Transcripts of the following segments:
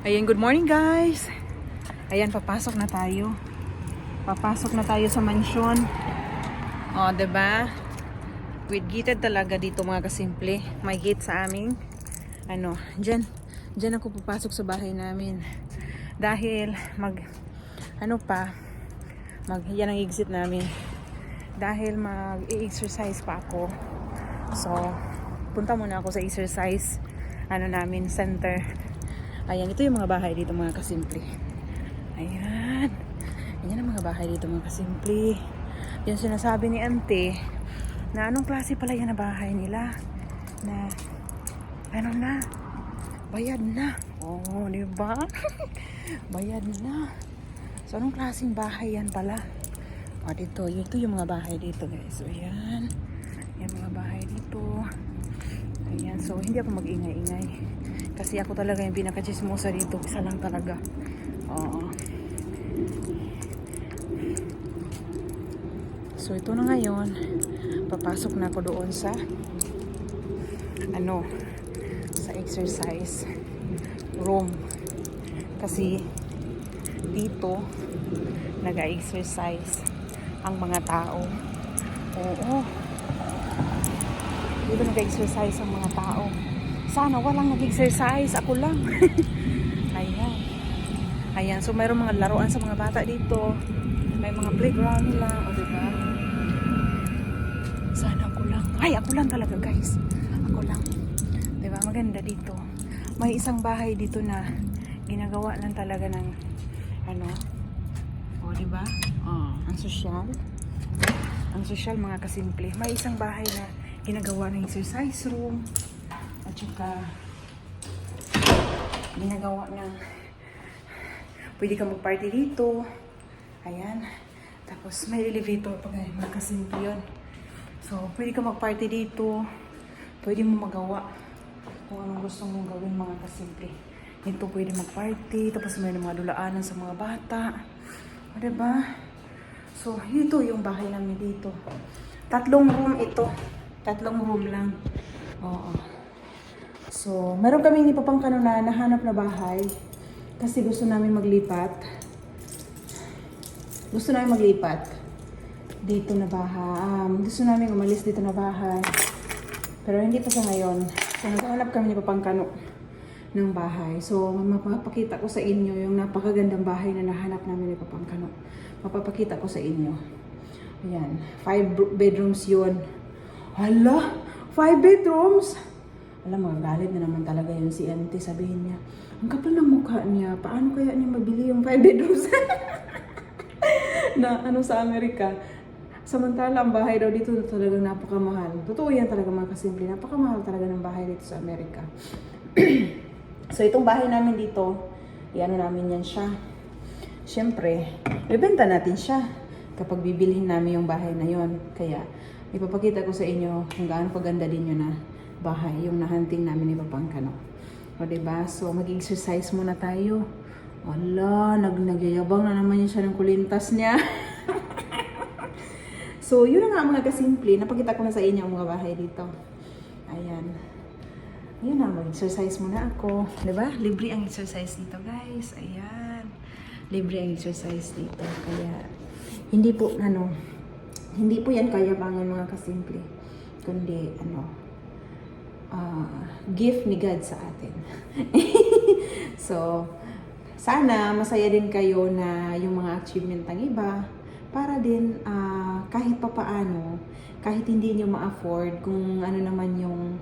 Ayan, good morning guys. Ayan, papasok na tayo. Papasok na tayo sa mansyon. Oh, 'di ba? With gated talaga dito mga kasimple. May gate sa aming diyan ako papasok sa bahay namin. Dahil yan ang exit namin. Dahil mag-exercise pa ako. So, punta muna ako sa exercise namin center. Ayan, ito yung mga bahay dito mga kasimple. Ayan. Ayan ang mga bahay dito mga kasimple. Yung sinasabi ni ante na anong klase pala yan na bahay nila. Na bayad na. Oh, di ba? Bayad na. So, anong klaseng bahay yan pala? O, dito. Ito yung mga bahay dito guys. So, ayan. Ayan mga bahay dito. Ayan. So, hindi ako mag-ingay-ingay. Kasi ako talaga yung pinaka-chismosa dito. Isa lang talaga. Oo. So, ito na ngayon. Papasok na ako doon sa sa exercise room. Kasi dito nag-exercise ang mga tao. Oo. Dito nag-exercise ang mga tao. Sana walang nag-exercise. Ako lang. Ayan. Ayan. So, mayroong mga laruan sa mga bata dito. May mga playground nila. O, diba? Sana ako lang. Ay, ako lang talaga, guys. Ako lang. Diba? Maganda dito. May isang bahay dito na ginagawa lang talaga ng o, diba? Ang sosyal. Ang sosyal, mga kasimple. May isang bahay na ginagawa ng exercise room. At saka ginagawa na pwede ka mag-party dito. Ayan. Tapos may elevator pa ganyan, mga kasimple yun. So, pwede ka mag-party dito. Pwede mo magawa kung anong gusto mong gawin, mga kasimple. Dito pwede mag-party. Tapos may mga dulaanan sa mga bata. O, diba? So, ito yung bahay namin dito. 3 room ito. 3 room lang. Oo. So, meron kami ipapangkano na nahanap na bahay kasi gusto namin maglipat. Gusto namin maglipat dito na bahay. Gusto namin umalis dito na bahay. Pero hindi pa sa ngayon. So, naghahanap kami ipapangkano ng bahay. So, mapapakita ko sa inyo yung napakagandang bahay na nahanap namin ipapangkano. Mapapakita ko sa inyo. Ayan. 5 bedrooms yun. Hala! 5 bedrooms! Alam, magagalit na naman talaga yun si auntie. Sabihin niya, ang kapal ng mukha niya, paano kaya niya mabili yung 5 bedrooms? na sa Amerika. Samantala, ang bahay daw dito talagang napakamahal. Totoo yan talaga mga kasimple. Napakamahal talaga ng bahay dito sa Amerika. So, itong bahay namin dito, namin yan siya. Siyempre, ibenta natin siya kapag bibilhin namin yung bahay na yon. Kaya, ipapakita ko sa inyo kung gaano paganda din yun na bahay, yung nahanting namin ni Papangkano. O, diba? So, mag-exercise muna tayo. Wala, nagyayabang na naman yun siya ng kulintas niya. So, yun na nga mga kasimple. Napakita ko na sa inyo ang mga bahay dito. Ayan. Ayan na, mag-exercise muna ako. Diba? Libre ang exercise dito, guys. Ayan. Libre ang exercise dito. Kaya, hindi po yan kayabangan mga kasimple. Kundi, gift ni God sa atin. So, sana masaya din kayo na yung mga achievement ng iba para din kahit papaano, kahit hindi nyo ma-afford kung ano naman yung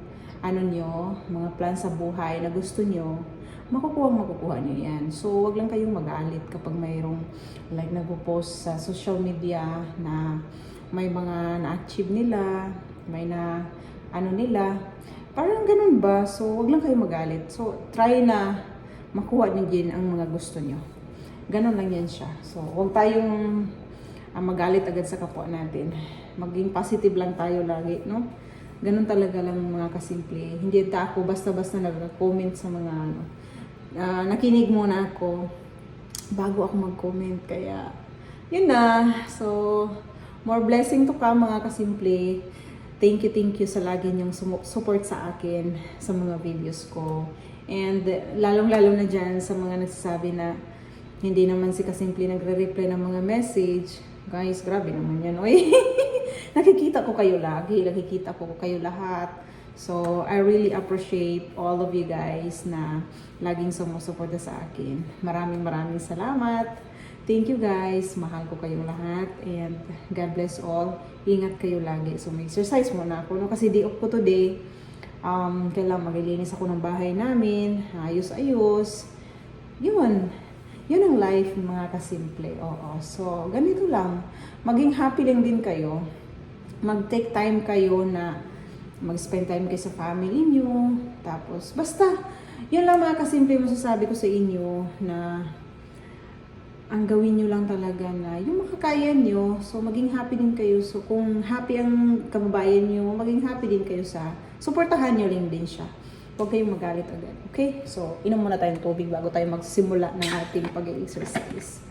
mga plan sa buhay na gusto nyo, makukuha nyo yan. So, wag lang kayong magalit kapag mayroong nagpo-post sa social media na may mga na-achieve nila, may nila. Parang ganun ba? So, wag lang kayo magalit. So, try na makuha nyo din ang mga gusto nyo. Ganun lang yan siya. So, wag tayong magalit agad sa kapwa natin. Maging positive lang tayo lagi, no? Ganun talaga lang mga kasimple. Hindi ako basta-basta nag-comment sa mga nakinig muna ako bago ako mag-comment. Kaya, yun na. So, more blessing to come mga kasimple. Thank you sa lagi niyong support sa akin sa mga videos ko. And lalong-lalo na dyan sa mga nagsasabi na hindi naman si Kasimple nagre-reply ng mga message. Guys, grabe naman yan. Oy, nakikita ko kayo lagi. Nakikita ko kayo lahat. So, I really appreciate all of you guys na laging sumusuporta sa akin. Maraming salamat. Thank you guys. Mahal ko kayong lahat. And God bless all. Ingat kayo lagi. So, may exercise muna ako. No? Kasi day off ko today. Kailangan maglilinis ako ng bahay namin. Ayos-ayos. Yun. Yun ang life ng mga kasimple. Oo. So, ganito lang. Maging happy lang din kayo. Mag-take time kayo na mag-spend time kayo sa family niyo. Tapos, basta, yun lang mga kasimple masasabi ko sa inyo na ang gawin nyo lang talaga na yung makakaya nyo. So, maging happy din kayo. So, kung happy ang kababayan nyo, maging happy din kayo sa suportahan nyo lang din siya. Huwag kayong magalit agad. Okay? So, inom muna tayong tubig bago tayo magsimula ng ating pag-exercise.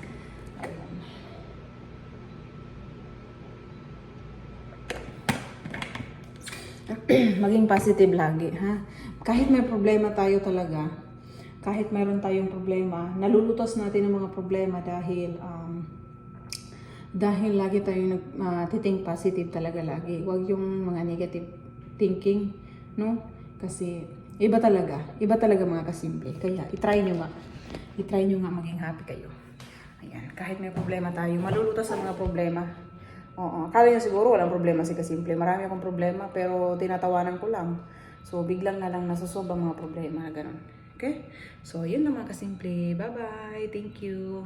Maging positive lagi, ha? Kahit may problema tayo talaga, kahit mayroon tayong problema, nalulutos natin ang mga problema dahil lagi tayong nag-think positive talaga lagi. Huwag yung mga negative thinking, no? Kasi iba talaga mga kasimple. Kaya i-try nyo nga maging happy kayo. Ayan, kahit may problema tayo, malulutas sa mga problema. Oo, akala nyo siguro walang problema si Kasimple. Marami akong problema pero tinatawanan ko lang. So biglang na lang nasusolve ang mga problema, ganun. Okay? So yun na mga kasimple. Bye-bye. Thank you.